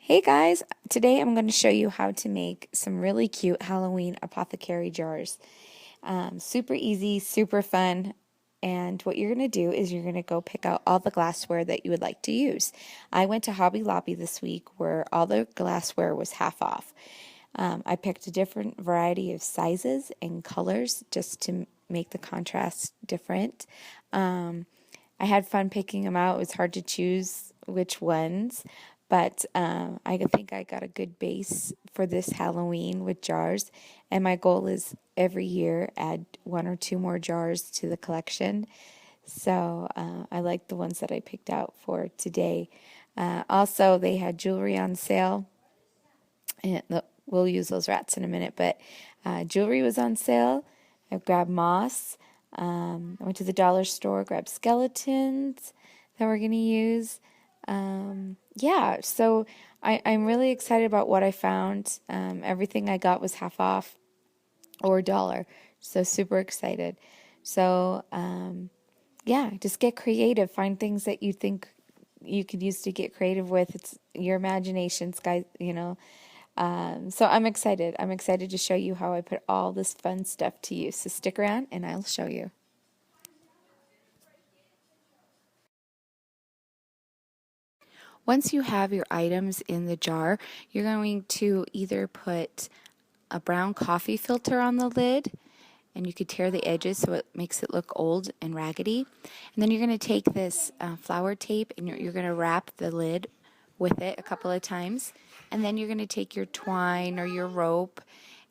Hey guys, today I'm going to show you how to make some really cute Halloween apothecary jars. Super easy, super fun, and what you're going to do is you're going to go pick out all the glassware that you would like to use. I went to Hobby Lobby this week where all the glassware was half off. I picked a different variety of sizes and colors just to make the contrast different. I had fun picking them out. It was hard to choose which ones. But I think I got a good base for this Halloween with jars. And my goal is every year add 1 or 2 more jars to the collection. So I like the ones that I picked out for today. Also, they had jewelry on sale. And we'll use those rats in a minute. But jewelry was on sale. I grabbed moss. I went to the dollar store, grabbed skeletons that we're going to use. Yeah, so I'm really excited about what I found. Everything I got was half off or $1, so super excited. So, yeah, just get creative. Find things that you think you could use to get creative with. It's your imagination, guys, So I'm excited. I'm excited to show you how I put all this fun stuff to use. So stick around and I'll show you. Once you have your items in the jar, you're going to either put a brown coffee filter on the lid, and you could tear the edges so it makes it look old and raggedy. And then you're going to take this flower tape and you're going to wrap the lid with it a couple of times. And then you're going to take your twine or your rope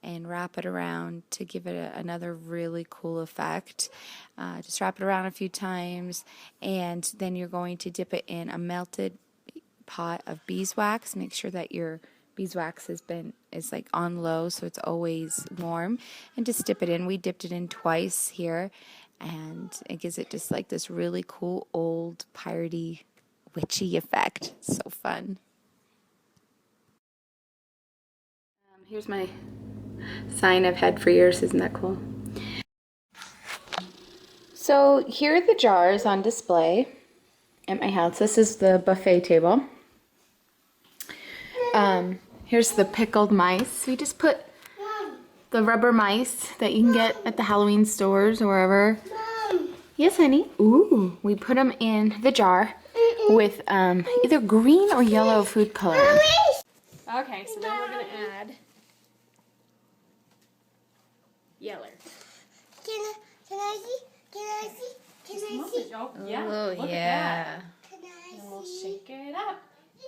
and wrap it around to give it another really cool effect. Just wrap it around a few times, and then you're going to dip it in a melted pot of beeswax. Make sure that your beeswax is like on low so it's always warm, and just dip it in. We dipped it in twice here, and it gives it just like this really cool old piratey witchy effect. So fun. Here's my sign I've had for years. Isn't that cool? So here are the jars on display at my house. This is the buffet table. Here's the pickled mice. We just put the rubber mice that you can get at the Halloween stores or wherever. Yes, honey. Ooh. We put them in the jar with either green or yellow food coloring. Okay, so then we're going to add yellow. Can I see? Oh, yeah. And we'll shake it up.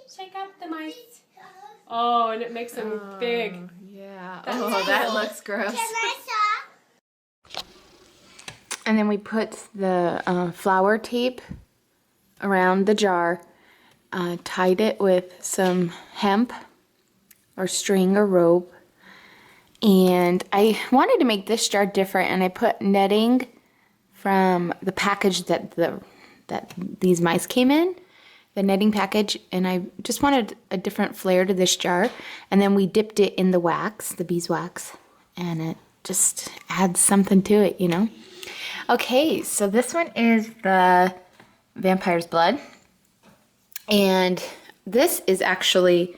Shake up the mice. Oh, and it makes them big. Yeah. That looks gross. Can I saw? And then we put the flower tape around the jar, tied it with some hemp or string or rope. And I wanted to make this jar different, and I put netting from the package that these mice came in, the netting package, and I just wanted a different flair to this jar. And then we dipped it in the wax, the beeswax, and it just adds something to it, you know. Okay, so this one is the vampire's blood, and this is actually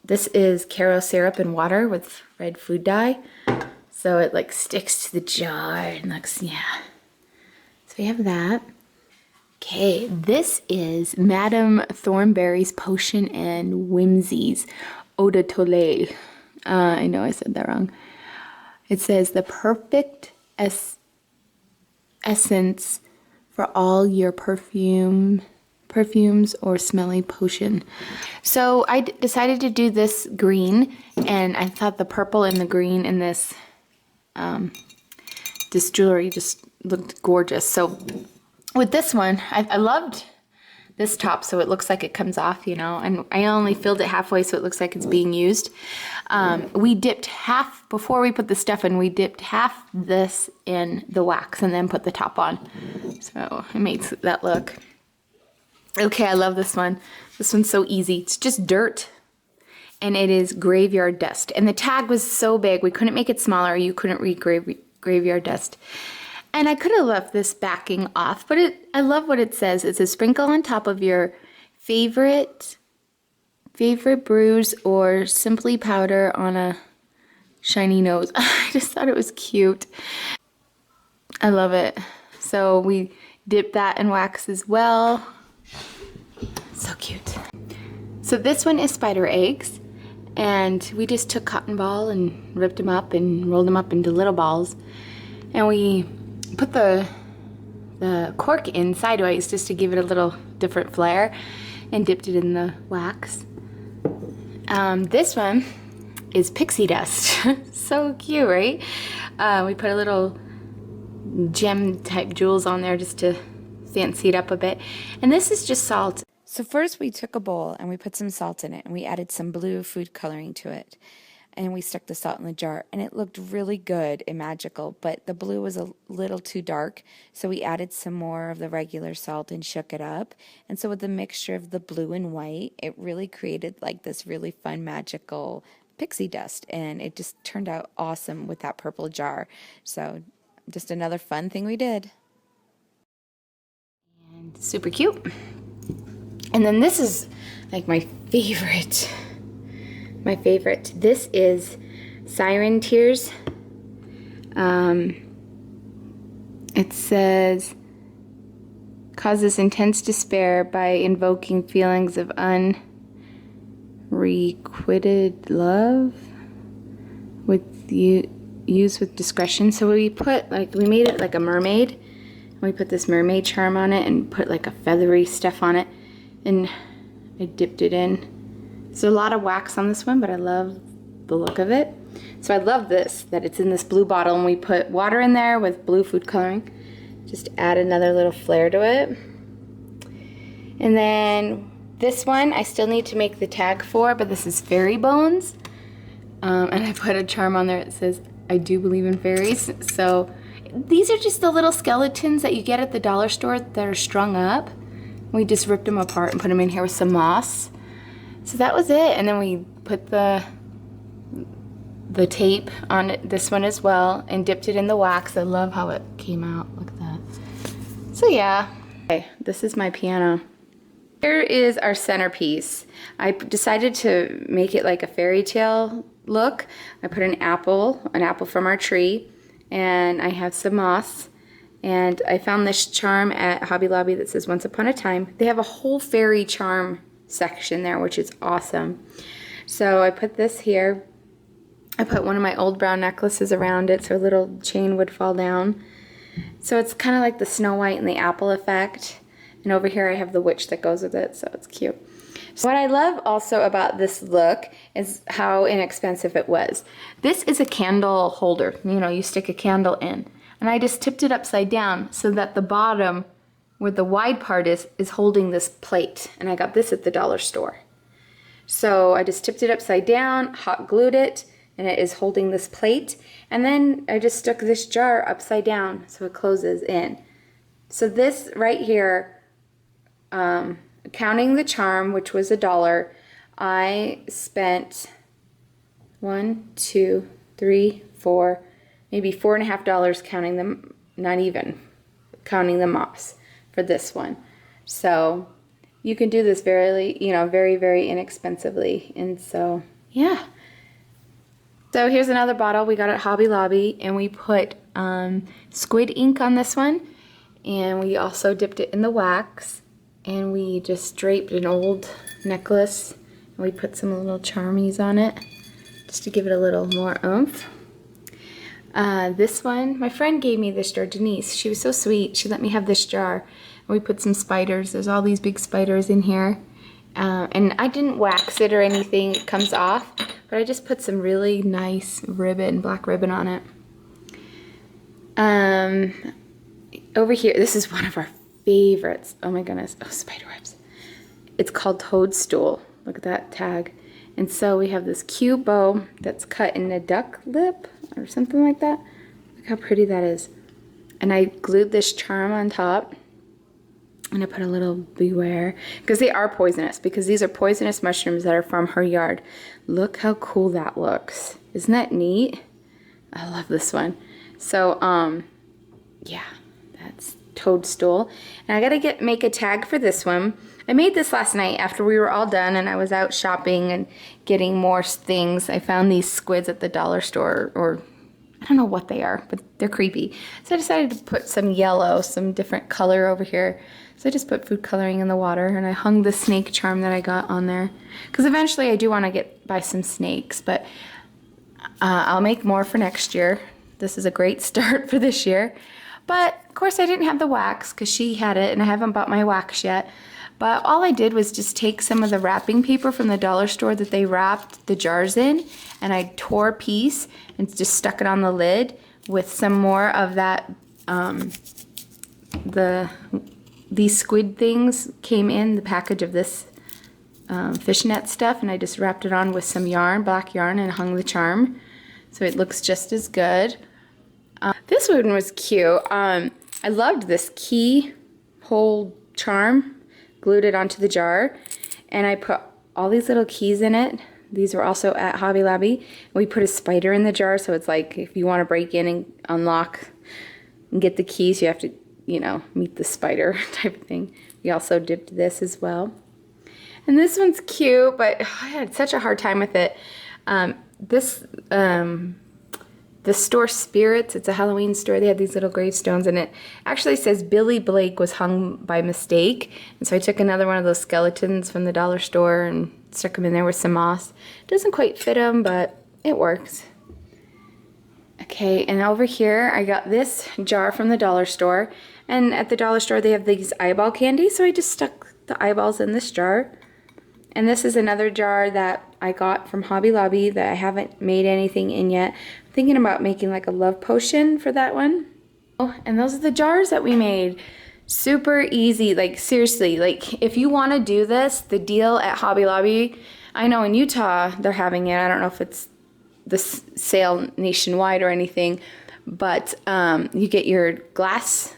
this is Caro syrup and water with red food dye. So it like sticks to the jar and looks, yeah. So we have that. Okay, this is Madame Thornberry's Potion and Whimsies Eau de Toilette. I know I said that wrong. It says the perfect essence for all your perfumes or smelly potion. So I decided to do this green, and I thought the purple and the green in this jewelry just looked gorgeous. So with this one, I loved this top, so it looks like it comes off, you know, and I only filled it halfway so it looks like it's being used. We dipped half, before we put the stuff in, we dipped half this in the wax and then put the top on. So it makes that look. Okay, I love this one. This one's so easy. It's just dirt, and it is graveyard dust. And the tag was so big, we couldn't make it smaller. You couldn't read graveyard dust. And I could have left this backing off, but I love what it says. It's a sprinkle on top of your favorite bruise or simply powder on a shiny nose. I just thought it was cute. I love it. So we dip that in wax as well. So cute. So this one is spider eggs, and we just took cotton ball and ripped them up and rolled them up into little balls, and we put the cork in sideways just to give it a little different flair, and dipped it in the wax. This one is pixie dust. So cute, right? We put a little gem type jewels on there just to fancy it up a bit. And this is just salt. So first we took a bowl and we put some salt in it, and we added some blue food coloring to it. And we stuck the salt in the jar, and it looked really good and magical, but the blue was a little too dark, so we added some more of the regular salt and shook it up. And so with the mixture of the blue and white, it really created like this really fun, magical pixie dust, and it just turned out awesome with that purple jar. So just another fun thing we did. And super cute. And then this is like my favorite. This is Siren Tears. It says, causes intense despair by invoking feelings of unrequited love with you, use with discretion. So we made it like a mermaid, and we put this mermaid charm on it and put like a feathery stuff on it, and I dipped it in. There's a lot of wax on this one, but I love the look of it. So I love this, that it's in this blue bottle, and we put water in there with blue food coloring. Just add another little flair to it. And then this one, I still need to make the tag for, but this is fairy bones. And I put a charm on there that says, I do believe in fairies. So these are just the little skeletons that you get at the dollar store that are strung up. We just ripped them apart and put them in here with some moss. So that was it, and then we put the tape on this one as well and dipped it in the wax. I love how it came out. Look at that. So yeah, okay, this is my piano. Here is our centerpiece. I decided to make it like a fairy tale look. I put an apple from our tree, and I have some moss. And I found this charm at Hobby Lobby that says Once Upon a Time. They have a whole fairy charm section there, which is awesome. So I put this here. I put one of my old brown necklaces around it so a little chain would fall down. So it's kind of like the Snow White and the apple effect. And over here I have the witch that goes with it, so it's cute. So what I love also about this look is how inexpensive it was. This is a candle holder. You know, you stick a candle in. And I just tipped it upside down so that the bottom, where the wide part is holding this plate. And I got this at the dollar store. So I just tipped it upside down, hot glued it, and it is holding this plate. And then I just stuck this jar upside down so it closes in. So this right here, counting the charm, which was $1, I spent $1, 2, 3, 4, maybe $4.50 counting them, not even counting the mops for this one. So you can do this very, very inexpensively. And so, yeah. So here's another bottle we got at Hobby Lobby, and we put squid ink on this one, and we also dipped it in the wax, and we just draped an old necklace, and we put some little charmies on it just to give it a little more oomph. This one, my friend gave me this jar, Denise. She was so sweet. She let me have this jar. And we put some spiders. There's all these big spiders in here. And I didn't wax it or anything. It comes off. But I just put some really nice ribbon, black ribbon on it. Over here, this is one of our favorites. Oh my goodness. Oh, spider webs. It's called Toadstool. Look at that tag. And so we have this cute bow that's cut in a duck lip or something like that. Look how pretty that is. And I glued this charm on top, and I put a little beware, because they are poisonous, because these are poisonous mushrooms that are from her yard. Look how cool that looks. Isn't that neat? I love this one. So, yeah, that's toadstool. And I gotta make a tag for this one. I made this last night after we were all done and I was out shopping and getting more things. I found these squids at the dollar store, or I don't know what they are, but they're creepy. So I decided to put some yellow, some different color over here. So I just put food coloring in the water and I hung the snake charm that I got on there. Because eventually I do want to buy some snakes, but I'll make more for next year. This is a great start for this year. But of course I didn't have the wax because she had it and I haven't bought my wax yet. But all I did was just take some of the wrapping paper from the dollar store that they wrapped the jars in, and I tore a piece and just stuck it on the lid with some more of that, these squid things came in the package of this fishnet stuff, and I just wrapped it on with some yarn, black yarn, and hung the charm. So it looks just as good. This one was cute. I loved this keyhole charm. Glued it onto the jar, and I put all these little keys in it. These were also at Hobby Lobby. We put a spider in the jar, so it's like if you want to break in and unlock and get the keys, you have to, you know, meet the spider type of thing. We also dipped this as well. And this one's cute, but I had such a hard time with it. The store Spirits, it's a Halloween store. They had these little gravestones, and it actually says Billy Blake was hung by mistake. And so I took another one of those skeletons from the dollar store and stuck them in there with some moss. It doesn't quite fit them, but it works. Okay, and over here I got this jar from the dollar store. And at the dollar store they have these eyeball candy, so I just stuck the eyeballs in this jar. And this is another jar that I got from Hobby Lobby that I haven't made anything in yet. I'm thinking about making like a love potion for that one. Oh, and those are the jars that we made. Super easy, like seriously, like if you want to do this, the deal at Hobby Lobby, I know in Utah they're having it. I don't know if it's the sale nationwide or anything, but you get your glass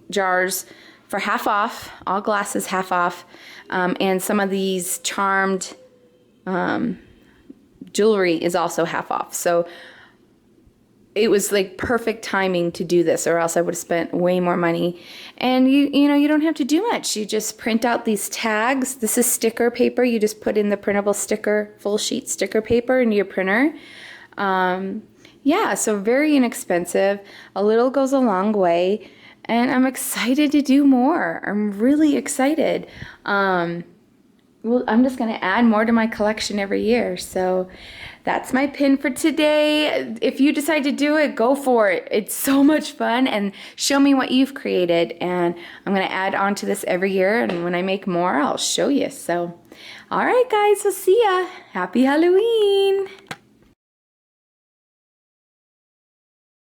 jars for half off, all glasses half off, and some of these charmed jewelry is also half off. So it was like perfect timing to do this, or else I would have spent way more money. And you know, you don't have to do much. You just print out these tags. This is sticker paper. You just put in the printable sticker, full sheet sticker paper into your printer. Yeah, so very inexpensive. A little goes a long way. And I'm excited to do more. I'm really excited. Well, I'm just going to add more to my collection every year. So that's my pin for today. If you decide to do it, go for it. It's so much fun, and show me what you've created. And I'm going to add on to this every year. And when I make more, I'll show you. So, all right, guys, we'll see ya. Happy Halloween.